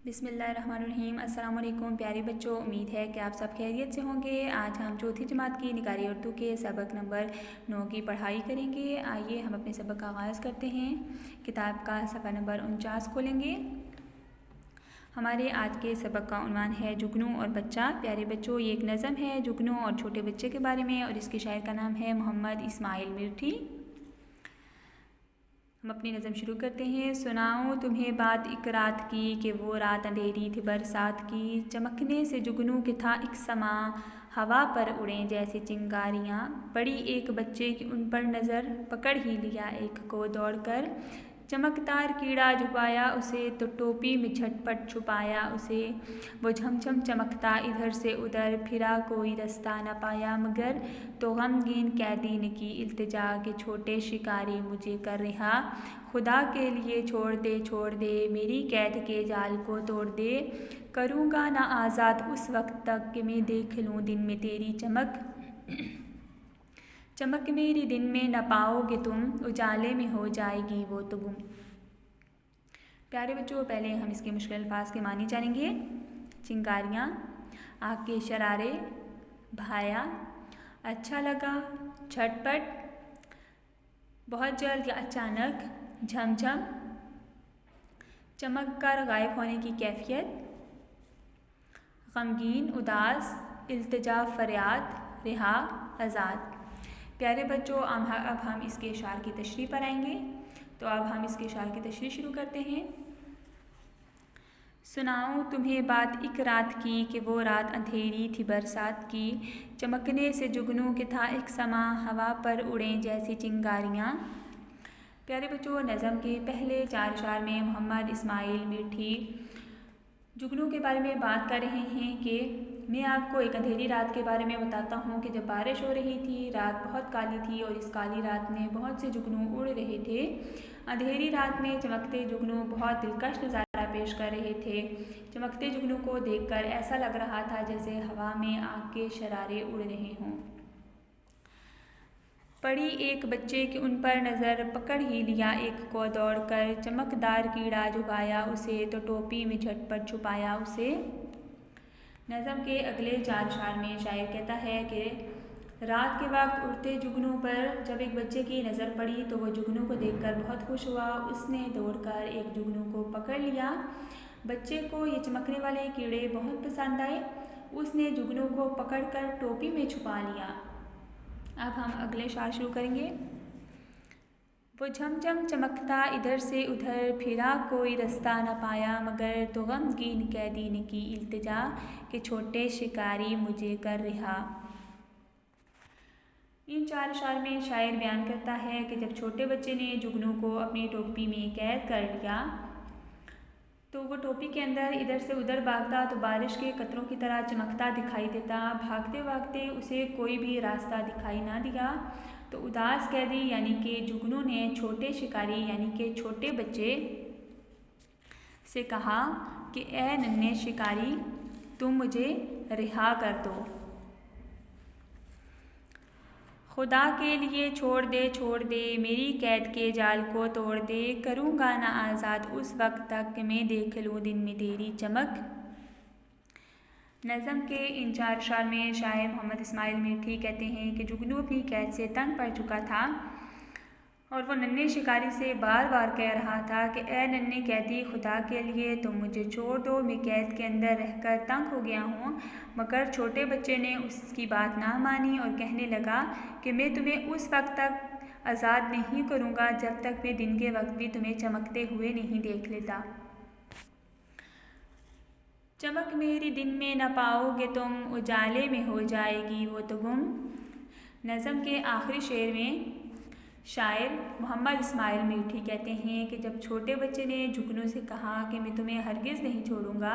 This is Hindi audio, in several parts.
बिस्मिल्लाहिर्रहमानिर्रहीम। अस्सलाम वालेकुम प्यारे बच्चों, उम्मीद है कि आप सब खैरियत से होंगे। आज हम चौथी जमात की निगारी उर्दू के सबक नंबर 9 की पढ़ाई करेंगे। आइए हम अपने सबक का आगाज़ करते हैं। किताब का सफ़ा नंबर 49 खोलेंगे। हमारे आज के सबक का उन्वान है जुगनू और बच्चा। प्यारे बच्चों, ये एक नज़म है जुगनू और छोटे बच्चे के बारे में और इसके शायर का नाम है मोहम्मद इस्माइल मिर्ठी। हम अपनी नज़म शुरू करते हैं। सुनाऊँ तुम्हें बात एक रात की कि वो रात अंधेरी थी बरसात की, चमकने से जुगनू के था एक समा, हवा पर उड़ें जैसे चिंगारियाँ। पड़ी एक बच्चे की उन पर नज़र, पकड़ ही लिया एक को दौड़कर, चमकदार कीड़ा झुपाया उसे तो टोपी में झटपट छुपाया उसे। वो झमझम चमकता इधर से उधर, फिरा कोई रास्ता न पाया मगर, तो गमगीन कैदी ने की इल्तिजा के छोटे शिकारी मुझे कर रिहा। खुदा के लिए छोड़ दे मेरी कैद के जाल को तोड़ दे, करूँगा ना आज़ाद उस वक्त तक कि मैं देख लूँ दिन में तेरी चमक। चमक मेरी दिन में न पाओगे तुम, उजाले में हो जाएगी वो तो गुम। प्यारे बच्चों, पहले हम इसके मुश्किल अल्फाज के मानी जानेंगे। चिंगारियाँ, आग के शरारे, भाया, अच्छा लगा, झटपट, बहुत जल्द या अचानक, झमझम, चमक कर गायब होने की कैफियत, गमगीन, उदास, इल्तिजा, फरियाद, रिहा, आज़ाद। प्यारे बच्चों, अब हम इसके शार की तशरीह पर आएंगे। तो अब हम इसके शार की तशरीह शुरू करते हैं। सुनाऊँ तुम्हें बात एक रात की कि वो रात अंधेरी थी बरसात की, चमकने से जुगनू के था एक समा, हवा पर उड़ें जैसी चिंगारियाँ। प्यारे बच्चों, नज़म के पहले 4 अशार में मोहम्मद इस्माइल मिर्ठी जुगनू के बारे में बात कर रहे हैं कि मैं आपको एक अंधेरी रात के बारे में बताता हूँ कि जब बारिश हो रही थी, रात बहुत काली थी और इस काली रात में बहुत से जुगनू उड़ रहे थे। अंधेरी रात में चमकते जुगनू बहुत दिलकश नज़ारा पेश कर रहे थे। चमकते जुगनू को देखकर ऐसा लग रहा था जैसे हवा में आग के शरारे उड़ रहे हों। पड़ी एक बच्चे की उन पर नज़र, पकड़ ही लिया एक को दौड़कर, चमकदार कीड़ा झुपाया उसे तो टोपी में झटपट छुपाया उसे। नज़म के अगले 4 अशार में शायर कहता है कि रात के वक्त उड़ते जुगनू पर जब एक बच्चे की नज़र पड़ी तो वो जुगनू को देखकर बहुत खुश हुआ। उसने दौड़कर एक जुगनू को पकड़ लिया। बच्चे को ये चमकने वाले कीड़े बहुत पसंद आए। उसने जुगनू को पकड़कर टोपी में छुपा लिया। अब हम अगले शार शुरू करेंगे। वो झमझम चमकता इधर से उधर, फिरा कोई रास्ता न पाया मगर, तो गमगीन कैदी ने की इल्तिजा कि छोटे शिकारी मुझे कर रिहा। इन 4 अशार में शायर बयान करता है कि जब छोटे बच्चे ने जुगनू को अपनी टोपी में कैद कर लिया तो वो टोपी के अंदर इधर से उधर भागता तो बारिश के कतरों की तरह चमकता दिखाई देता। भागते भागते उसे कोई भी रास्ता दिखाई ना दिया तो उदास कैदी यानी कि जुगनू ने छोटे शिकारी यानी कि छोटे बच्चे से कहा कि ए नन्हे शिकारी, तुम मुझे रिहा कर दो। खुदा के लिए छोड़ दे मेरी कैद के जाल को तोड़ दे, करूँगा ना आज़ाद उस वक्त तक कि मैं देख लूँ दिन में तेरी चमक। नज़म के इन 4 अशार में शायर मोहम्मद इस्माइल मिर्ठी कहते हैं कि जुगनू अपनी कैद से तंग पड़ चुका था और वो नन्हे शिकारी से बार बार कह रहा था कि ए नन्हे कैदी, खुदा के लिए तुम मुझे छोड़ दो, मैं कैद के अंदर रहकर तंग हो गया हूँ। मगर छोटे बच्चे ने उसकी बात ना मानी और कहने लगा कि मैं तुम्हें उस वक्त तक आज़ाद नहीं करूँगा जब तक मैं दिन के वक्त भी तुम्हें चमकते हुए नहीं देख लेता। चमक मेरी दिन में न पाओगे तुम, उजाले में हो जाएगी वो तो गुम। नज़म के आखिरी शेर में शायर मोहम्मद इस्माइल मिर्ठी कहते हैं कि जब छोटे बच्चे ने जुगनू से कहा कि मैं तुम्हें हरगिज़ नहीं छोड़ूंगा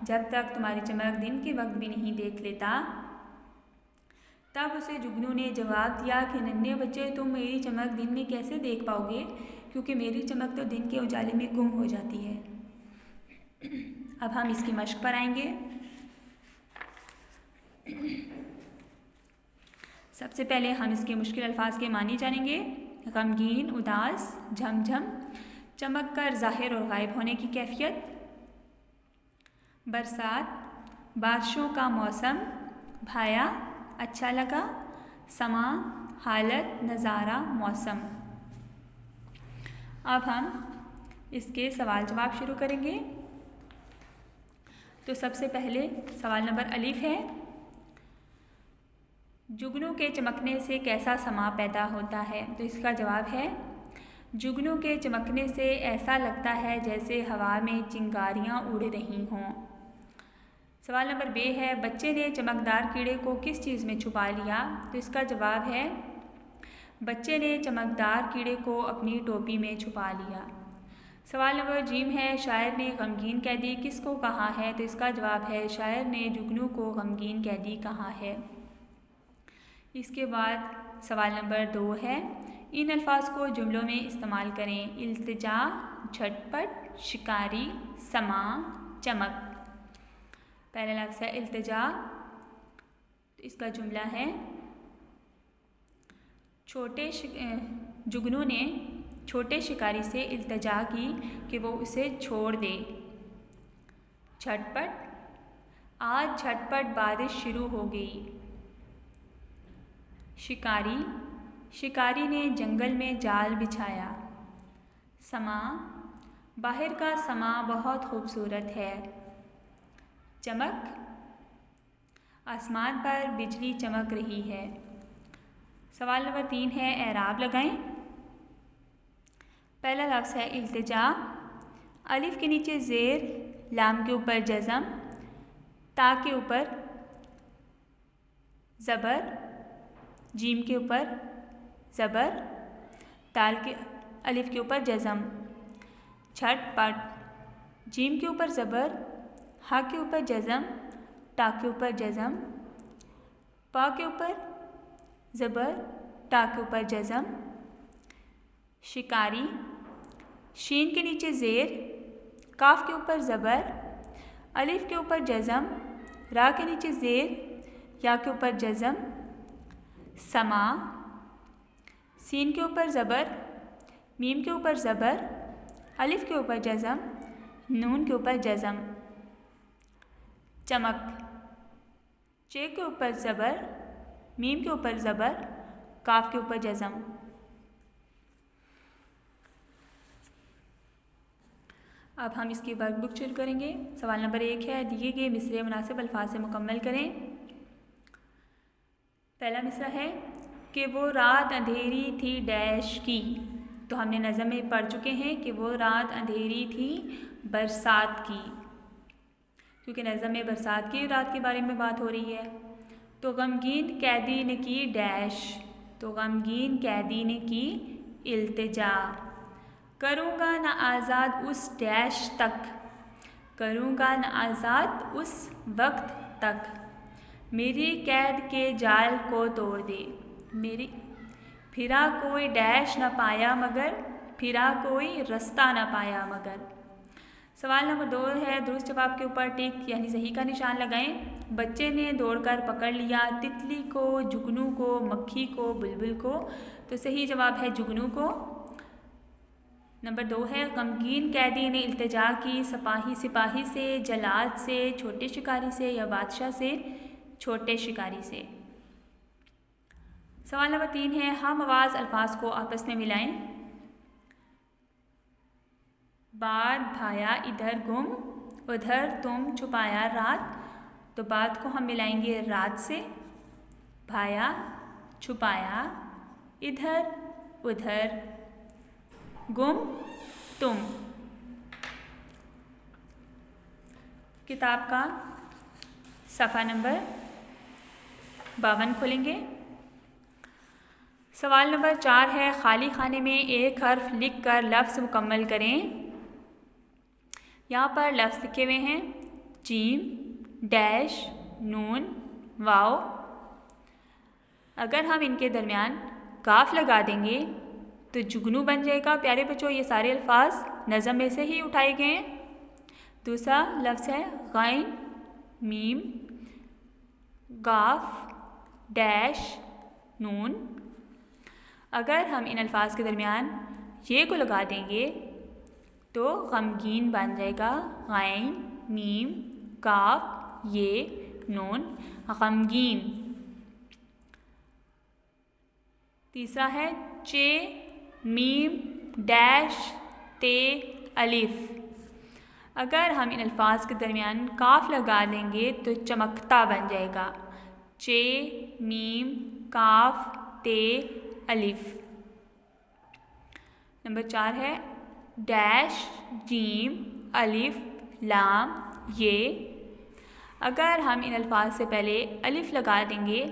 जब तक तुम्हारी चमक दिन के वक्त भी नहीं देख लेता, तब उसे जुगनू ने जवाब दिया कि नन्हे बच्चे, तुम मेरी चमक दिन में कैसे देख पाओगे, क्योंकि मेरी चमक तो दिन के उजाले में गुम हो जाती है। अब हम इसकी मश्क पर आएंगे। सबसे पहले हम इसके मुश्किल अल्फाज के मानी जानेंगे। गमगीन, उदास, झमझम, चमक कर ज़ाहिर और गायब होने की कैफियत, बरसात, बारिशों का मौसम, भाया, अच्छा लगा, समा, हालत, नज़ारा, मौसम। अब हम इसके सवाल जवाब शुरू करेंगे। तो सबसे पहले सवाल नंबर अलिफ है, जुगनू के चमकने से कैसा समा पैदा होता है? तो इसका जवाब है, जुगनू के चमकने से ऐसा लगता है जैसे हवा में चिंगारियाँ उड़ रही हों। सवाल नंबर बे है, बच्चे ने चमकदार कीड़े को किस चीज़ में छुपा लिया? तो इसका जवाब है, बच्चे ने चमकदार कीड़े को अपनी टोपी में छुपा लिया। सवाल नंबर जीम है, शायर ने गमगीन कैदी किसको कहा है? तो इसका जवाब है, शायर ने जुगनू को गमगीन कैदी कहा है। इसके बाद सवाल नंबर 2 है, इन अल्फाज को जुमलों में इस्तेमाल करें। इल्तिजा, झटपट, शिकारी, समा, चमक। पहला लफ्ज़ है इल्तिजा, तो इसका जुमला है, जुगनू ने छोटे शिकारी से इल्तिजा की कि वो उसे छोड़ दे। झटपट, आज झटपट बारिश शुरू हो गई। शिकारी, शिकारी ने जंगल में जाल बिछाया। समा, बाहर का समा बहुत खूबसूरत है। चमक, आसमान पर बिजली चमक रही है। सवाल नंबर 3 है, एराब लगाएं। पहला लफ्ज़ है इल्तिजा, अलिफ के नीचे ज़ेर, लाम के ऊपर जज़म, ता के ऊपर ज़बर, जीम के ऊपर ज़बर, दाल के अलिफ के ऊपर जज़म। झटपट, जीम के ऊपर ज़बर, हा के ऊपर जज़म, टा के ऊपर जज़म, पा के ऊपर ज़बर, टा के ऊपर जज़म। शिकारी, शीन के नीचे ज़ेर, काफ के ऊपर ज़बर, अलिफ के ऊपर जज़म, रा के नीचे ज़ेर, या के ऊपर जज़म। समा, सीन के ऊपर ज़बर, मीम के ऊपर ज़बर, अलिफ के ऊपर जज़म, नून के ऊपर जज़म। चमक, चे के ऊपर ज़बर, मीम के ऊपर ज़बर, काफ के ऊपर जज़म। अब हम इसकी वर्कबुक शुरू करेंगे। सवाल नंबर 1 है, दिए गए मिसरे मुनासिब अल्फाज से मुकम्मल करें। पहला मिसरा है कि वो रात अंधेरी थी डैश की। तो हमने नज़म में पढ़ चुके हैं कि वो रात अंधेरी थी बरसात की, क्योंकि नज़म में बरसात की रात के बारे में बात हो रही है। तो गमगीन कैदी ने की डैश, तो गमगीन कैदी ने की इल्तिजा। करूँगा न आज़ाद उस डैश तक, करूँगा न आज़ाद उस वक्त तक, मेरी कैद के जाल को तोड़ दे। मेरी फिरा कोई डैश न पाया मगर, फिरा कोई रास्ता न पाया मगर। सवाल नंबर 2 है, दुरुस्त जवाब के ऊपर टिक यानी सही का निशान लगाएं। बच्चे ने दौड़कर पकड़ लिया तितली को, जुगनू को, मक्खी को, बुलबुल को। तो सही जवाब है जुगनू को। नंबर 2 है, गमगीन कैदी ने इल्तिजा की सिपाही से, जल्लाद से, छोटे शिकारी से, या बादशाह से, छोटे शिकारी से। सवाल नंबर 3 है, हम आवाज़ अल्फाज को आपस में मिलाएं। बात भाया इधर गुम, उधर तुम छुपाया रात। तो बात को हम मिलाएंगे रात से, भाया छुपाया, इधर उधर, गुम तुम। किताब का सफ़ा नंबर 52 खोलेंगे। सवाल नंबर 4 है, खाली खाने में एक हर्फ लिख कर लफ्ज़ मुकम्मल करें। यहाँ पर लफ्ज़ लिखे हुए हैं जीम, डैश, नून, वाव। अगर हम इनके दरमियान काफ लगा देंगे तो जुगनू बन जाएगा। प्यारे बच्चों, ये सारे अल्फाज नज़म में से ही उठाए गए हैं। दूसरा लफ्ज़ है गैन, मीम, गाफ, डैश, नून। अगर हम इन अल्फाज के दरमियान ये को लगा देंगे तो गमगीन बन जाएगा। गैन, मीम, काफ ये नून गमगीन। तीसरा है चे मीम डैश ते अलिफ। अगर हम इन अल्फाज के दरमियान काफ लगा देंगे तो चमकता बन जाएगा। चे मीम काफ ते अलिफ। नंबर 4 है डैश जीम अलिफ लाम ये। अगर हम इन अल्फाज से पहले अलिफ लगा देंगे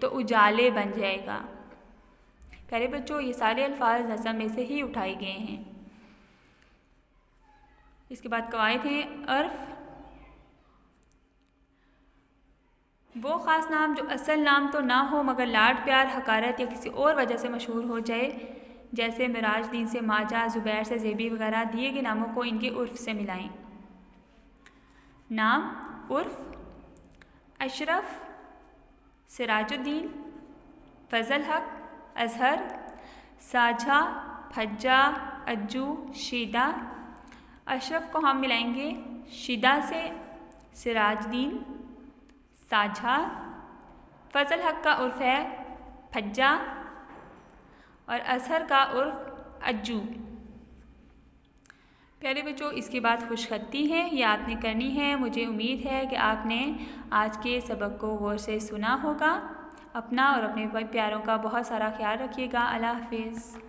तो उजाले बन जाएगा। प्यारे बच्चों, ये सारे अल्फाज नज़म में से ही उठाए गए हैं। इसके बाद कवायद हैं अर्फ। वो ख़ास नाम जो असल नाम तो ना हो मगर लाड प्यार हकारत या किसी और वजह से मशहूर हो जाए, जैसे मिराजुद्दीन से माजा, ज़ुबैर से ज़ेबी वगैरह, दिए गए नामों को इनके उर्फ से मिलाएं। नाम उर्फ अशरफ, सिराजुद्दीन, फजल हक, अजहर, साझा, फज्जा, अज्जू, शीदा। अशरफ को हम मिलाएंगे शीदा से, सिराजुद्दीन, साझा। फजल हक का उर्फ है फज्जा और अजहर का उर्फ अज्जू। प्यारे बच्चों, इसके बाद खुशखती है, ये आपने करनी है। मुझे उम्मीद है कि आपने आज के सबक को गौर से सुना होगा। अपना और अपने प्यारों का बहुत सारा ख्याल रखिएगा। अल्लाह हाफिज़।